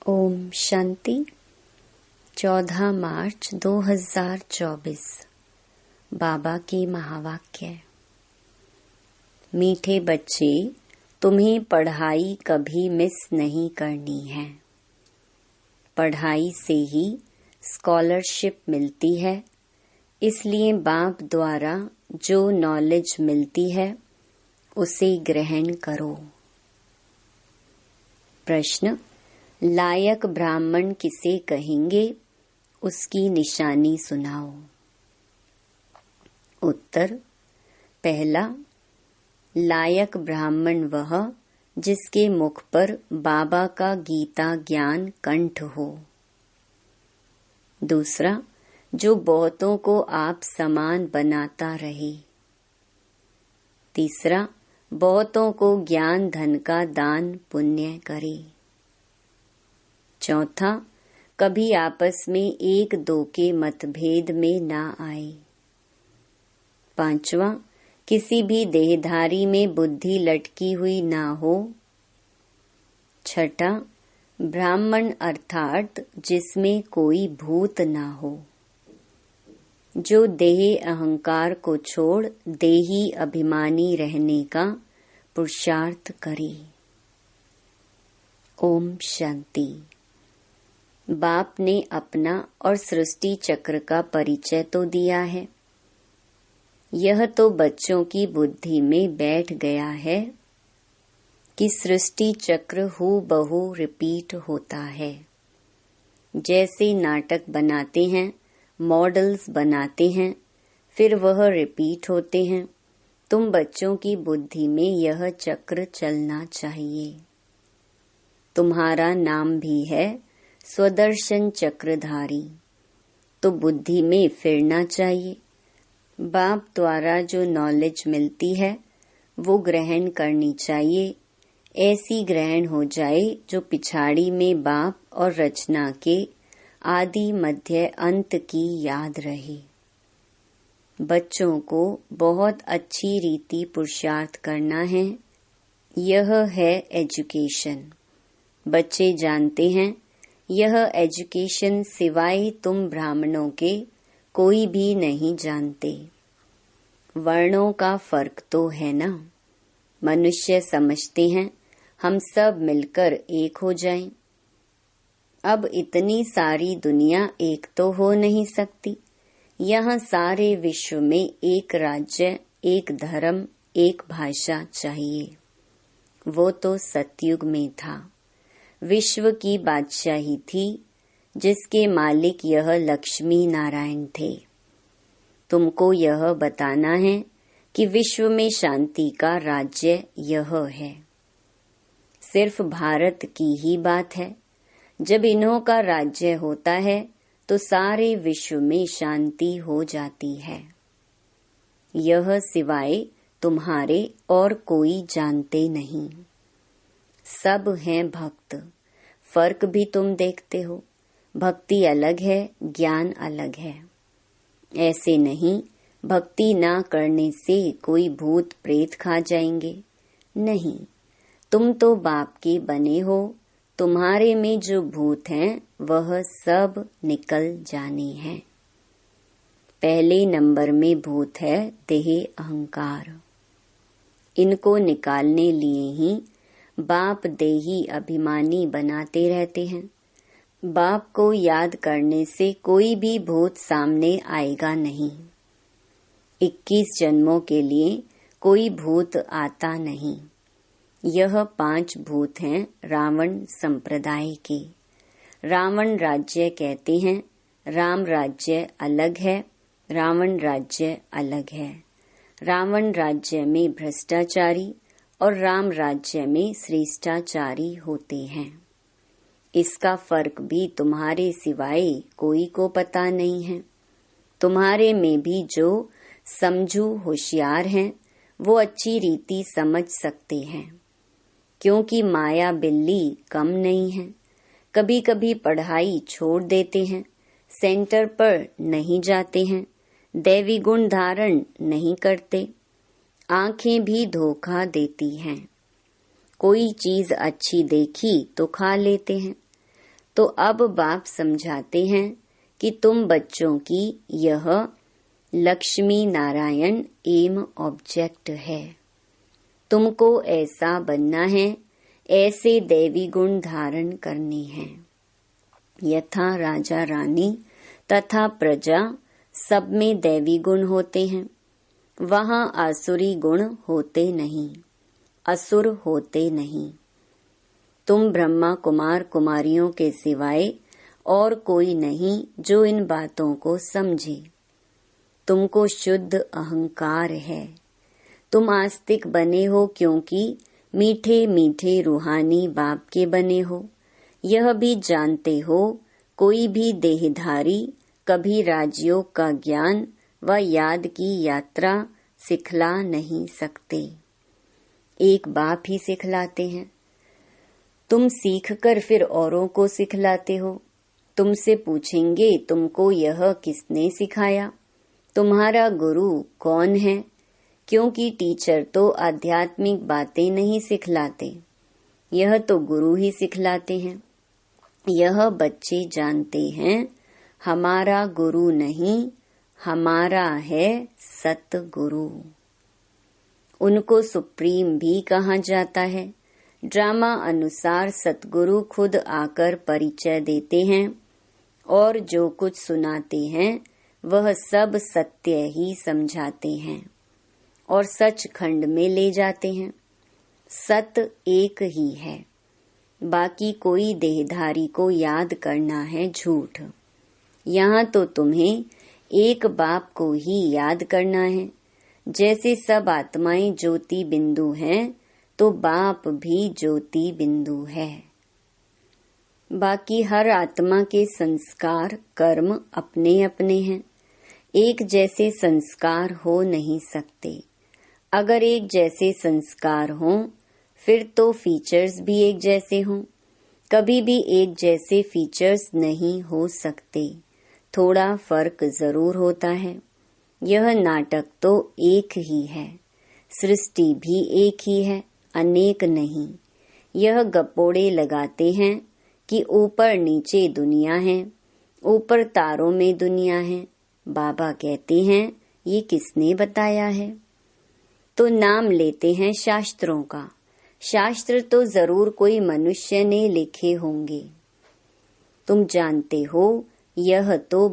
ओम शांति। 14 मार्च 2024 बाबा के महावाक्य। मीठे बच्चे, तुम्हें पढ़ाई कभी मिस नहीं करनी है। पढ़ाई से ही स्कॉलरशिप मिलती है, इसलिए बाप द्वारा जो नॉलेज मिलती है उसे ग्रहण करो। प्रश्न: लायक ब्राह्मण किसे कहेंगे, उसकी निशानी सुनाओ। उत्तर: पहला, लायक ब्राह्मण वह जिसके मुख पर बाबा का गीता ज्ञान कंठ हो। दूसरा, जो बहुतों को आप समान बनाता रहे। तीसरा, बहुतों को ज्ञान धन का दान पुण्य करे। चौथा, कभी आपस में एक दो के मतभेद में ना आए। पांचवा, किसी भी देहधारी में बुद्धि लटकी हुई ना हो। छठा, ब्राह्मण अर्थात जिसमें कोई भूत ना हो, जो देह अहंकार को छोड़ देही अभिमानी रहने का पुरुषार्थ करे। ओम शांति। बाप ने अपना और सृष्टि चक्र का परिचय तो दिया है। यह तो बच्चों की बुद्धि में बैठ गया है कि सृष्टि चक्र हूबहू रिपीट होता है। जैसे नाटक बनाते हैं, मॉडल्स बनाते हैं, फिर वह रिपीट होते हैं। तुम बच्चों की बुद्धि में यह चक्र चलना चाहिए। तुम्हारा नाम भी है स्वदर्शन चक्रधारी, तो बुद्धि में फिरना चाहिए। बाप द्वारा जो नॉलेज मिलती है वो ग्रहण करनी चाहिए। ऐसी ग्रहण हो जाए जो पिछाड़ी में बाप और रचना के आदि मध्य अंत की याद रहे। बच्चों को बहुत अच्छी रीति पुरुषार्थ करना है। यह है एजुकेशन। बच्चे जानते हैं यह एजुकेशन सिवाय तुम ब्राह्मणों के कोई भी नहीं जानते। वर्णों का फर्क तो है ना। मनुष्य समझते हैं हम सब मिलकर एक हो जाएं। अब इतनी सारी दुनिया एक तो हो नहीं सकती। यहाँ सारे विश्व में एक राज्य, एक धर्म, एक भाषा चाहिए। वो तो सतयुग में था। विश्व की बादशाही थी जिसके मालिक यह लक्ष्मी नारायण थे। तुमको यह बताना है कि विश्व में शांति का राज्य यह है। सिर्फ भारत की ही बात है। जब इन्हों का राज्य होता है तो सारे विश्व में शांति हो जाती है। यह सिवाय तुम्हारे और कोई जानते नहीं। सब हैं भक्त। फर्क भी तुम देखते हो। भक्ति अलग है, ज्ञान अलग है। ऐसे नहीं भक्ति ना करने से कोई भूत प्रेत खा जाएंगे। नहीं, तुम तो बाप के बने हो। तुम्हारे में जो भूत हैं वह सब निकल जाने हैं। पहले नंबर में भूत है देह अहंकार। इनको निकालने लिए ही बाप देही अभिमानी बनाते रहते हैं। बाप को याद करने से कोई भी भूत सामने आएगा नहीं। 21 जन्मों के लिए कोई भूत आता नहीं। यह 5 भूत हैं रावण संप्रदाय के। रावण राज्य कहते हैं। राम राज्य अलग है, रावण राज्य अलग है। रावण राज्य में भ्रष्टाचारी और राम राज्य में श्रेष्ठाचारी होते हैं। इसका फर्क भी तुम्हारे सिवाय कोई को पता नहीं है। तुम्हारे में भी जो समझू होशियार हैं वो अच्छी रीति समझ सकते हैं, क्योंकि माया बिल्ली कम नहीं है। कभी कभी पढ़ाई छोड़ देते हैं, सेंटर पर नहीं जाते हैं, दैवी गुण धारण नहीं करते। आंखें भी धोखा देती हैं। कोई चीज अच्छी देखी तो खा लेते हैं। तो अब बाप समझाते हैं कि तुम बच्चों की यह लक्ष्मी नारायण एम ऑब्जेक्ट है। तुमको ऐसा बनना है, ऐसे दैवी गुण धारण करने हैं। यथा राजा रानी तथा प्रजा सब में दैवी गुण होते हैं, वहाँ आसुरी गुण होते नहीं, असुर होते नहीं। तुम ब्रह्मा कुमार कुमारियों के सिवाय और कोई नहीं जो इन बातों को समझे। तुमको शुद्ध अहंकार है। तुम आस्तिक बने हो क्योंकि मीठे मीठे रूहानी बाप के बने हो। यह भी जानते हो कोई भी देहधारी कभी राजयोग का ज्ञान व याद की यात्रा सिखला नहीं सकते, एक बाप ही सिखलाते हैं। तुम सीखकर फिर औरों को सिखलाते हो। तुमसे पूछेंगे तुमको यह किसने सिखाया, तुम्हारा गुरु कौन है, क्योंकि टीचर तो आध्यात्मिक बातें नहीं सिखलाते, यह तो गुरु ही सिखलाते हैं। यह बच्चे जानते हैं हमारा गुरु नहीं, हमारा है सतगुरु। उनको सुप्रीम भी कहा जाता है। ड्रामा अनुसार सतगुरु खुद आकर परिचय देते हैं और जो कुछ सुनाते हैं वह सब सत्य ही समझाते हैं और सचखंड में ले जाते हैं। सत एक ही है, बाकी कोई देहधारी को याद करना है झूठ। यहाँ तो तुम्हें एक बाप को ही याद करना है। जैसे सब आत्माएं ज्योति बिंदु हैं, तो बाप भी ज्योति बिंदु है। बाकी हर आत्मा के संस्कार कर्म अपने अपने हैं, एक जैसे संस्कार हो नहीं सकते। अगर एक जैसे संस्कार हों फिर तो फीचर्स भी एक जैसे हों। कभी भी एक जैसे फीचर्स नहीं हो सकते, थोड़ा फर्क जरूर होता है। यह नाटक तो एक ही है, सृष्टि भी एक ही है, अनेक नहीं। यह गप्पोड़े लगाते हैं कि ऊपर नीचे दुनिया है, ऊपर तारों में दुनिया है। बाबा कहते हैं ये किसने बताया है? तो नाम लेते हैं शास्त्रों का। शास्त्र तो जरूर कोई मनुष्य ने लिखे होंगे। तुम जानते हो यह तो